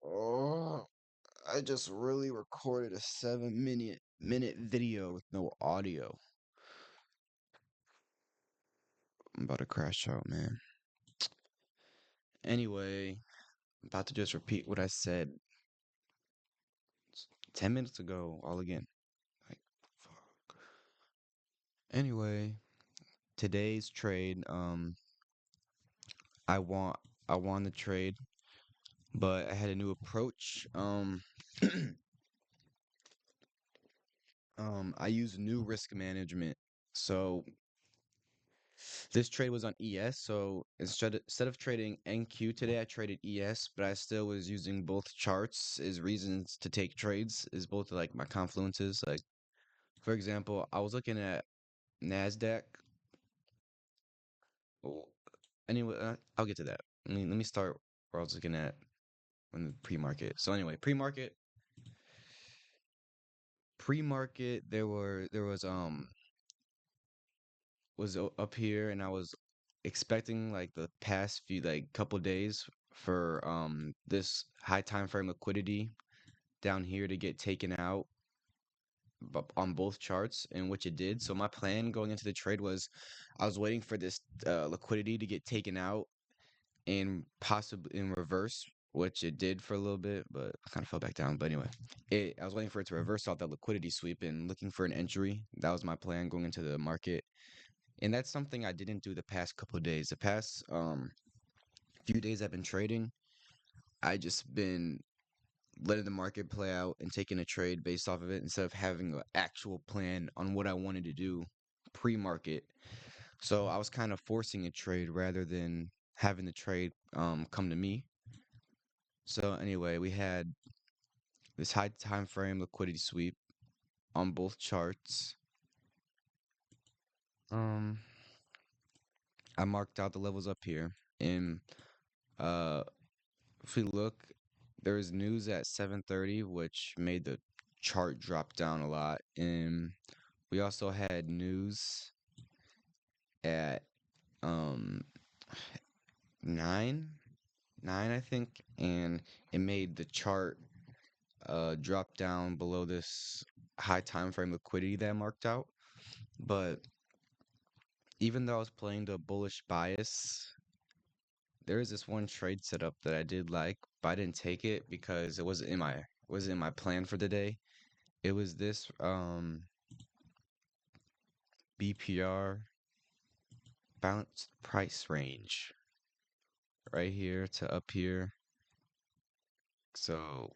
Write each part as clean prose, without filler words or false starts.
Oh, I just really recorded a 7 minute video with no audio. I'm about to crash out, man. Anyway, I'm about to just repeat what I said 10 minutes ago, all again. Like, fuck. Anyway, today's trade, I want I won the trade, but I had a new approach. I use new risk management. So this trade was on ES, so instead of trading NQ today, I traded ES, but I still was using both charts as reasons to take trades, is both like my confluences. Like for example, I was looking at Nasdaq. Oh, anyway, I'll get to that. Let me start where I was looking at in the pre-market. So anyway, pre-market, there was up here, and I was expecting like the past few like couple days for this high time frame liquidity down here to get taken out on both charts, in which it did. So my plan going into the trade was I was waiting for this liquidity to get taken out and possibly in reverse, which it did for a little bit, but I kind of fell back down. But anyway, I was waiting for it to reverse off that liquidity sweep and looking for an entry. That was my plan going into the market. And that's something I didn't do the past couple of days. The past few days I've been trading, I just been letting the market play out and taking a trade based off of it instead of having an actual plan on what I wanted to do pre-market. So I was kind of forcing a trade rather than having the trade come to me. So anyway, we had this high time frame liquidity sweep on both charts. Um, I marked out the levels up here, and uh, if we look, there was news at 7:30, which made the chart drop down a lot, and we also had news at um 9, 9 I think, and it made the chart drop down below this high time frame liquidity that I marked out. But even though I was playing the bullish bias, there is this one trade setup that I did like, but I didn't take it because it wasn't in my plan for the day. It was this BPR balanced price range right here to up here. So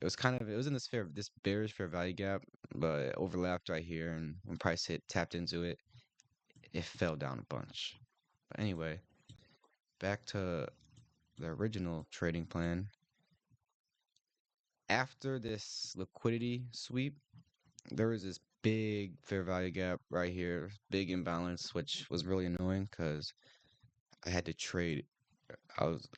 it was in this bearish fair value gap, but it overlapped right here, and when price tapped into it, it fell down a bunch. But anyway, back to the original trading plan. After this liquidity sweep, there was this big fair value gap right here, big imbalance, which was really annoying because I had to trade. I was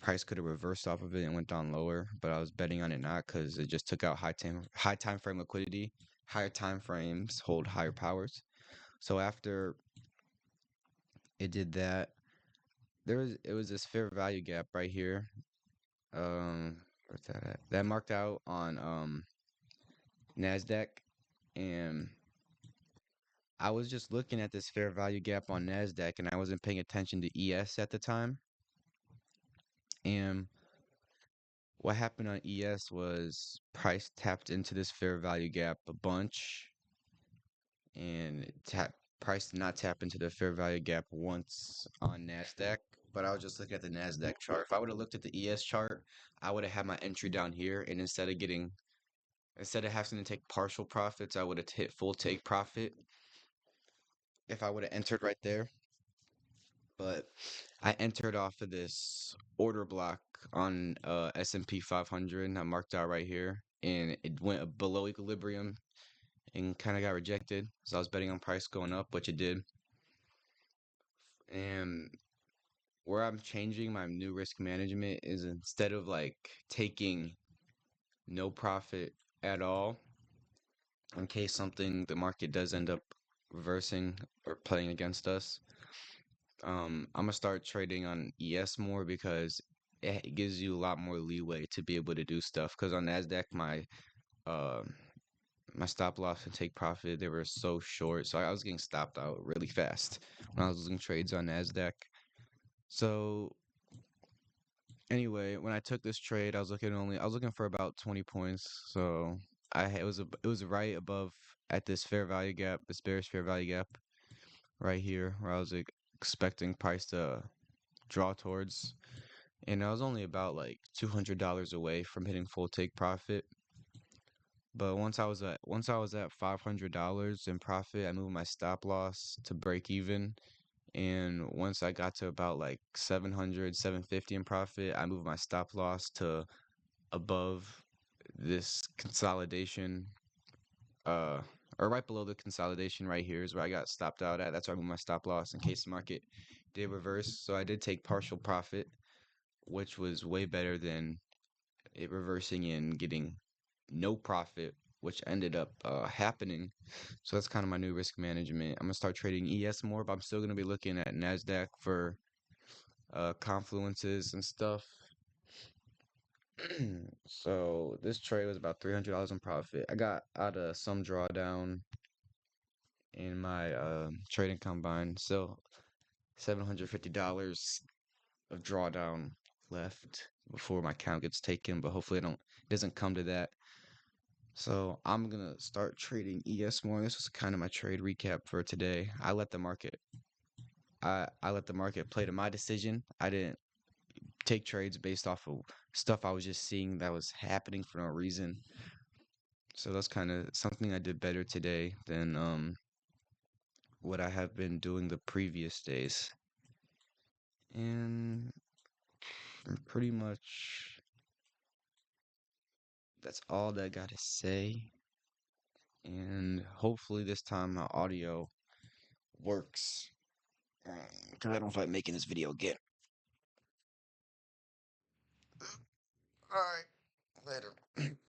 Price could have reversed off of it and went down lower, but I was betting on it not because it just took out high time frame liquidity. Higher time frames hold higher powers. So after it did that, it was this fair value gap right here. Where's that at? That marked out on Nasdaq, and I was just looking at this fair value gap on Nasdaq, and I wasn't paying attention to ES at the time. And what happened on ES was price tapped into this fair value gap a bunch, and price did not tap into the fair value gap once on Nasdaq. But I was just looking at the Nasdaq chart. If I would have looked at the ES chart, I would have had my entry down here, and instead of having to take partial profits, I would have hit full take profit if I would have entered right there. But I entered off of this order block on S&P 500. I marked out right here, and it went below equilibrium and kind of got rejected. So I was betting on price going up, which it did. And where I'm changing my new risk management is instead of like taking no profit at all in case the market does end up reversing or playing against us. I'm gonna start trading on ES more because it gives you a lot more leeway to be able to do stuff. Because on Nasdaq, uh my stop loss and take profit, they were so short, so I was getting stopped out really fast when I was losing trades on Nasdaq. So anyway, when I took this trade, I was looking for about 20 points. So it was right above at this fair value gap, this bearish fair value gap right here, where I was like, expecting price to draw towards, and I was only about like $200 away from hitting full take profit. But once I was at $500 in profit, I moved my stop loss to break even. And once I got to about like 700, 750 in profit, I moved my stop loss to above this consolidation, uh, or right below the consolidation right here is where I got stopped out at. That's where I moved my stop loss in case the market did reverse. So I did take partial profit, which was way better than it reversing and getting no profit, which ended up happening. So that's kind of my new risk management. I'm gonna start trading ES more, but I'm still gonna be looking at Nasdaq for confluences and stuff. So this trade was about $300 in profit. I got out of some drawdown in my trading combine. Still $750 of drawdown left before my count gets taken, but hopefully it doesn't come to that. So I'm gonna start trading ES more. This was kind of my trade recap for today. I let the market play to my decision. I didn't take trades based off of stuff I was just seeing that was happening for no reason. So that's kind of something I did better today than what I have been doing the previous days. And pretty much that's all that I gotta say. And hopefully this time my audio works. Because I don't feel like making this video again. Alright, later.